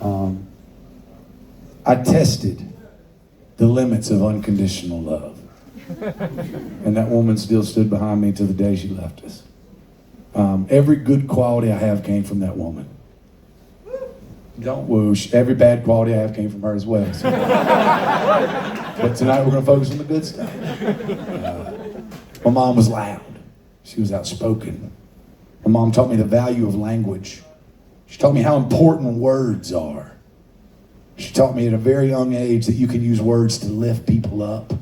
I tested the limits of unconditional love. And that woman still stood behind me to the day she left us. Every good quality I have came from that woman. Don't whoosh. Every bad quality I have came from her as well. So. But tonight we're going to focus on the good stuff. My mom was loud. She was outspoken. My mom taught me the value of language. She taught me how important words are. She taught me at a very young age that you can use words to lift people up,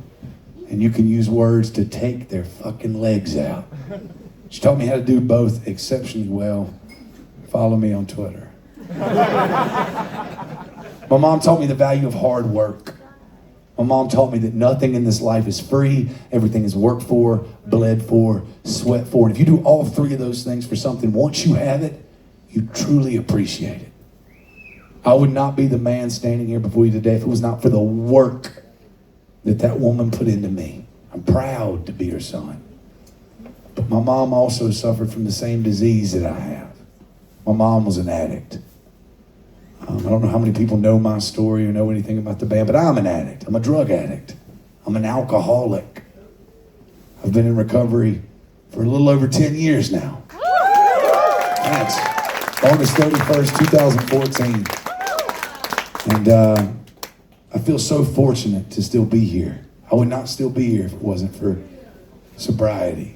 and you can use words to take their fucking legs out. She taught me how to do both exceptionally well. Follow me on Twitter. My mom taught me the value of hard work. My mom taught me that nothing in this life is free. Everything is worked for, bled for, sweat for. And if you do all three of those things for something, once you have it, you truly appreciate it. I would not be the man standing here before you today if it was not for the work that woman put into me. I'm proud to be her son. But my mom also suffered from the same disease that I have. My mom was an addict. I don't know how many people know my story or know anything about the band, but I'm an addict. I'm a drug addict. I'm an alcoholic. I've been in recovery for a little over 10 years now. Thanks. August 31st, 2014. And I feel so fortunate to still be here. I would not still be here if it wasn't for sobriety.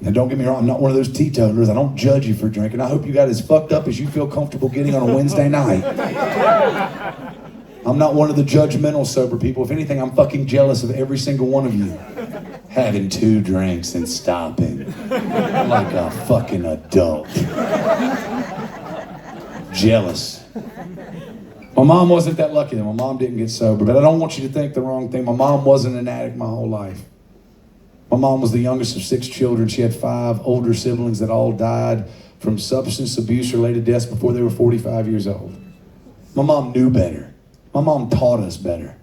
Now, don't get me wrong, I'm not one of those teetotalers. I don't judge you for drinking. I hope you got as fucked up as you feel comfortable getting on a Wednesday night. I'm not one of the judgmental sober people. If anything, I'm fucking jealous of every single one of you having 2 drinks and stopping like a fucking adult. Jealous. My mom wasn't that lucky though. My mom didn't get sober, but I don't want you to think the wrong thing. My mom wasn't an addict my whole life. My mom was the youngest of 6 children. She had 5 older siblings that all died from substance abuse-related deaths before they were 45 years old. My mom knew better. My mom taught us better.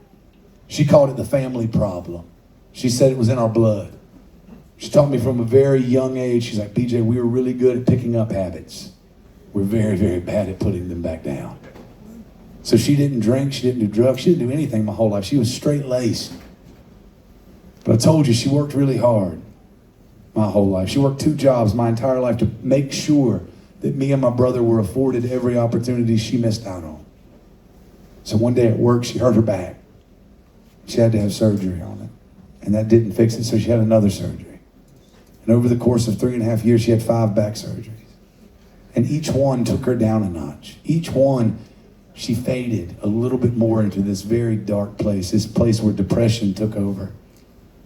She called it the family problem. She said it was in our blood. She taught me from a very young age. She's like, BJ, we were really good at picking up habits. We're very, very bad at putting them back down. So she didn't drink. She didn't do drugs. She didn't do anything my whole life. She was straight-laced. But I told you, she worked really hard my whole life. She worked 2 jobs my entire life to make sure that me and my brother were afforded every opportunity she missed out on. So one day at work, she hurt her back. She had to have surgery on it. And that didn't fix it, so she had another surgery. And over the course of 3.5 years, she had 5 back surgeries. And each one took her down a notch. Each one, she faded a little bit more into this very dark place, this place where depression took over.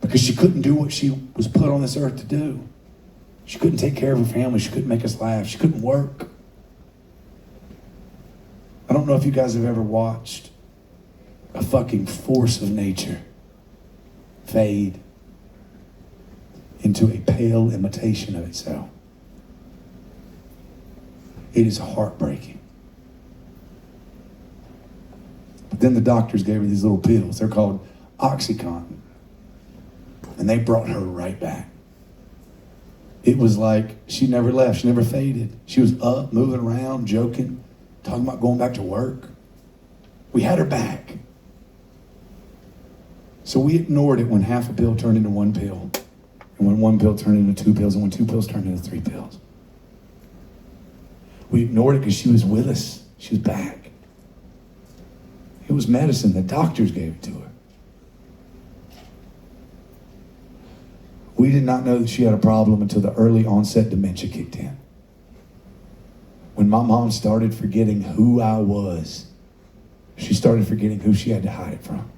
Because she couldn't do what she was put on this earth to do. She couldn't take care of her family. She couldn't make us laugh. She couldn't work. I don't know if you guys have ever watched a fucking force of nature fade into a pale imitation of itself. It is heartbreaking. But then the doctors gave her these little pills. They're called OxyContin. And they brought her right back. It was like she never left. She never faded. She was up, moving around, joking, talking about going back to work. We had her back. So we ignored it when half a pill turned into 1 pill. And when 1 pill turned into 2 pills. And when 2 pills turned into 3 pills. We ignored it because she was with us. She was back. It was medicine. The doctors gave it to her. We did not know that she had a problem until the early onset dementia kicked in. When my mom started forgetting who I was, she started forgetting who she had to hide it from.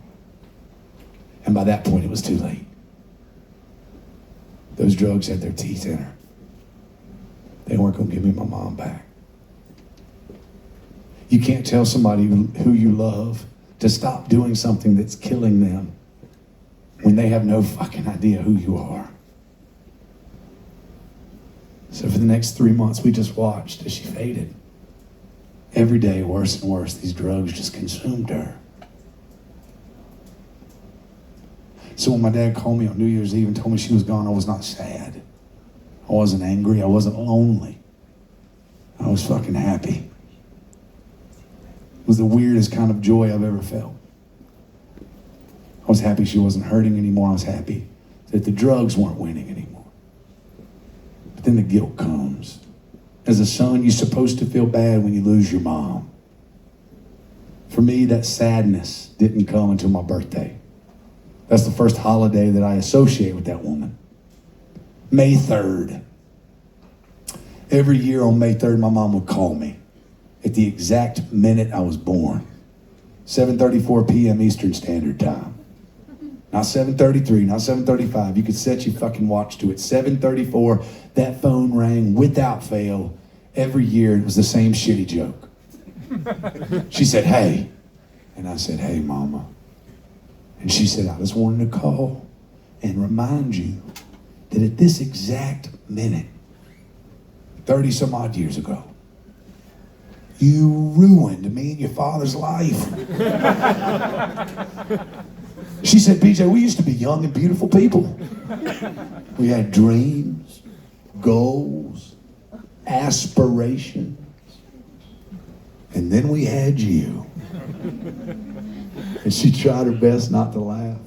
And by that point, it was too late. Those drugs had their teeth in her. They weren't going to give me my mom back. You can't tell somebody who you love to stop doing something that's killing them when they have no fucking idea who you are. So for the next 3 months, we just watched as she faded. Every day, worse and worse, these drugs just consumed her. So when my dad called me on New Year's Eve and told me she was gone, I was not sad. I wasn't angry. I wasn't lonely. I was fucking happy. It was the weirdest kind of joy I've ever felt. I was happy she wasn't hurting anymore. I was happy that the drugs weren't winning anymore. But then the guilt comes. As a son, you're supposed to feel bad when you lose your mom. For me, that sadness didn't come until my birthday. That's the first holiday that I associate with that woman. May 3rd. Every year on May 3rd, my mom would call me at the exact minute I was born. 7:34 p.m. Eastern Standard Time. Not 7:33, not 7:35. You could set your fucking watch to it. 7:34, that phone rang without fail. Every year, it was the same shitty joke. She said, hey. And I said, hey, Mama. And she said, I just wanted to call and remind you that at this exact minute, 30 some odd years ago, you ruined me and your father's life. She said, BJ, we used to be young and beautiful people. We had dreams, goals, aspirations. And then we had you. And she tried her best not to laugh.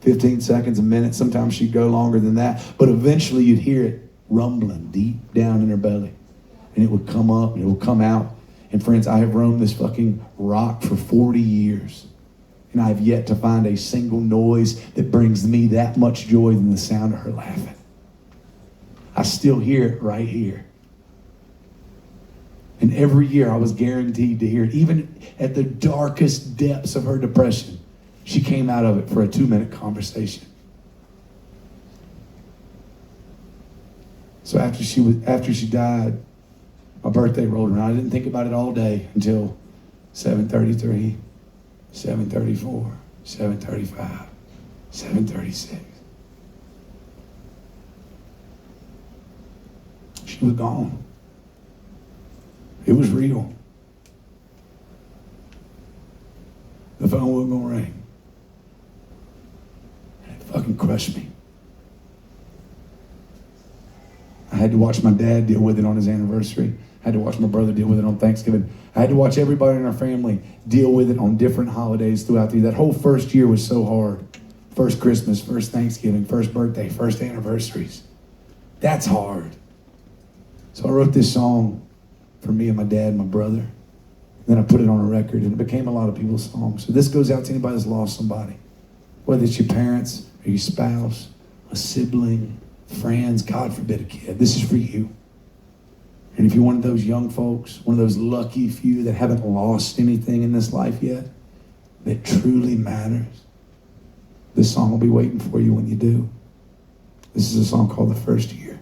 15 seconds, a minute, sometimes she'd go longer than that. But eventually you'd hear it rumbling deep down in her belly. And it would come up and it would come out. And friends, I have roamed this fucking rock for 40 years. And I have yet to find a single noise that brings me that much joy than the sound of her laughing. I still hear it right here. And every year I was guaranteed to hear it. Even at the darkest depths of her depression, she came out of it for a 2-minute conversation. So after she died, my birthday rolled around. I didn't think about it all day until 7:33, 7:34, 7:35, 7:36. She was gone. It was real. The phone wasn't gonna ring. And it fucking crushed me. I had to watch my dad deal with it on his anniversary. I had to watch my brother deal with it on Thanksgiving. I had to watch everybody in our family deal with it on different holidays throughout the year. That whole first year was so hard. First Christmas, first Thanksgiving, first birthday, first anniversaries. That's hard. So I wrote this song for me and my dad and my brother. Then I put it on a record, and it became a lot of people's songs. So this goes out to anybody that's lost somebody. Whether it's your parents or your spouse, a sibling, friends, God forbid a kid. This is for you. And if you're one of those young folks, one of those lucky few that haven't lost anything in this life yet, that truly matters, this song will be waiting for you when you do. This is a song called The First Year.